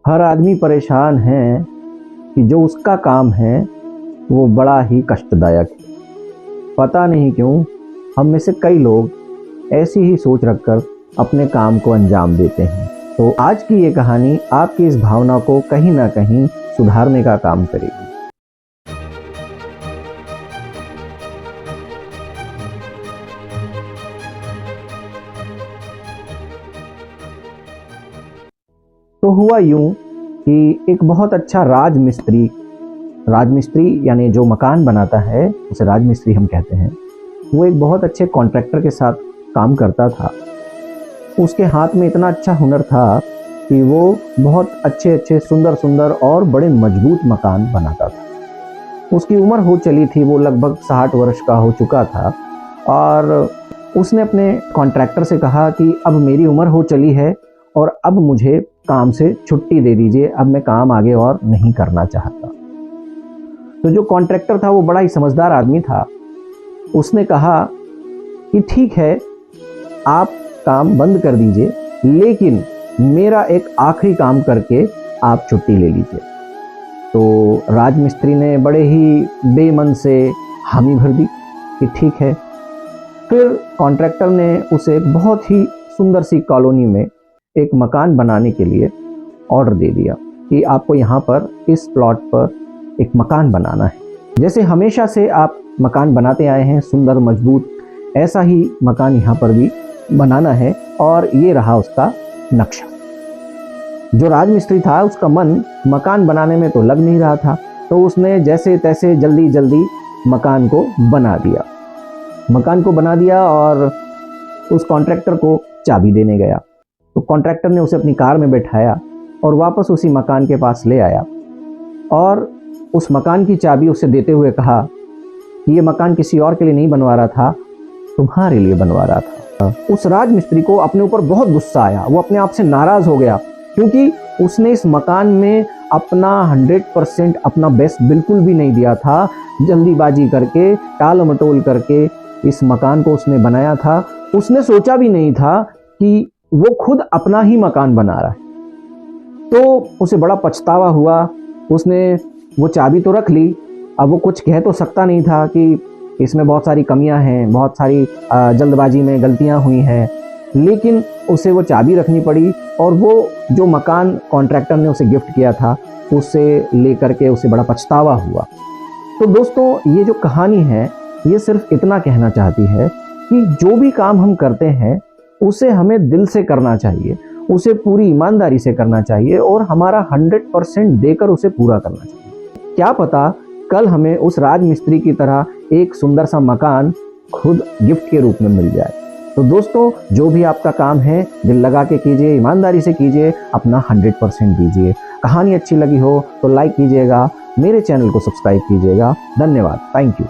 हर आदमी परेशान है कि जो उसका काम है वो बड़ा ही कष्टदायक है। पता नहीं क्यों हम में से कई लोग ऐसी ही सोच रखकर अपने काम को अंजाम देते हैं। तो आज की ये कहानी आपकी इस भावना को कहीं ना कहीं सुधारने का काम करेगी। तो हुआ यूं कि एक बहुत अच्छा राजमिस्त्री यानी जो मकान बनाता है उसे राजमिस्त्री हम कहते हैं, वो एक बहुत अच्छे कॉन्ट्रैक्टर के साथ काम करता था। उसके हाथ में इतना अच्छा हुनर था कि वो बहुत अच्छे सुंदर और बड़े मजबूत मकान बनाता था। उसकी उम्र हो चली थी, वो लगभग 60 वर्ष का हो चुका था और उसने अपने कॉन्ट्रैक्टर से कहा कि अब मेरी उम्र हो चली है और अब मुझे काम से छुट्टी दे दीजिए, अब मैं काम आगे और नहीं करना चाहता। तो जो कॉन्ट्रैक्टर था वो बड़ा ही समझदार आदमी था। उसने कहा कि ठीक है, आप काम बंद कर दीजिए, लेकिन मेरा एक आखिरी काम करके आप छुट्टी ले लीजिए। तो राजमिस्त्री ने बड़े ही बेमन से हामी भर दी कि ठीक है। फिर कॉन्ट्रैक्टर ने उसे एक बहुत ही सुंदर सी कॉलोनी में एक मकान बनाने के लिए ऑर्डर दे दिया कि आपको यहाँ पर इस प्लॉट पर एक मकान बनाना है। जैसे हमेशा से आप मकान बनाते आए हैं, सुंदर मजबूत, ऐसा ही मकान यहाँ पर भी बनाना है। और ये रहा उसका नक्शा। जो राजमिस्त्री था उसका मन मकान बनाने में तो लग नहीं रहा था, तो उसने जैसे तैसे जल्दी मकान को बना दिया और उस कॉन्ट्रैक्टर को चाबी देने गया। तो कॉन्ट्रैक्टर ने उसे अपनी कार में बैठाया और वापस उसी मकान के पास ले आया और उस मकान की चाबी उसे देते हुए कहा कि ये मकान किसी और के लिए नहीं बनवा रहा था, तुम्हारे लिए बनवा रहा था। उस राजमिस्त्री को अपने ऊपर बहुत गुस्सा आया, वो अपने आप से नाराज हो गया क्योंकि उसने इस मकान में अपना 100% अपना बेस्ट बिल्कुल भी नहीं दिया था। जल्दीबाजी करके, टाल मटोल करके इस मकान को उसने बनाया था। उसने सोचा भी नहीं था कि वो खुद अपना ही मकान बना रहा है। तो उसे बड़ा पछतावा हुआ। उसने वो चाबी तो रख ली, अब वो कुछ कह तो सकता नहीं था कि इसमें बहुत सारी कमियां हैं, बहुत सारी जल्दबाजी में गलतियां हुई हैं, लेकिन उसे वो चाबी रखनी पड़ी और वो जो मकान कॉन्ट्रैक्टर ने उसे गिफ्ट किया था उसे लेकर के उसे बड़ा पछतावा हुआ। तो दोस्तों, ये जो कहानी है ये सिर्फ इतना कहना चाहती है कि जो भी काम हम करते हैं उसे हमें दिल से करना चाहिए, उसे पूरी ईमानदारी से करना चाहिए और हमारा 100% देकर उसे पूरा करना चाहिए। क्या पता कल हमें उस राजमिस्त्री की तरह एक सुंदर सा मकान खुद गिफ्ट के रूप में मिल जाए। तो दोस्तों, जो भी आपका काम है दिल लगा के कीजिए, ईमानदारी से कीजिए, अपना 100% दीजिए। कहानी अच्छी लगी हो तो लाइक कीजिएगा, मेरे चैनल को सब्सक्राइब कीजिएगा। धन्यवाद, थैंक यू।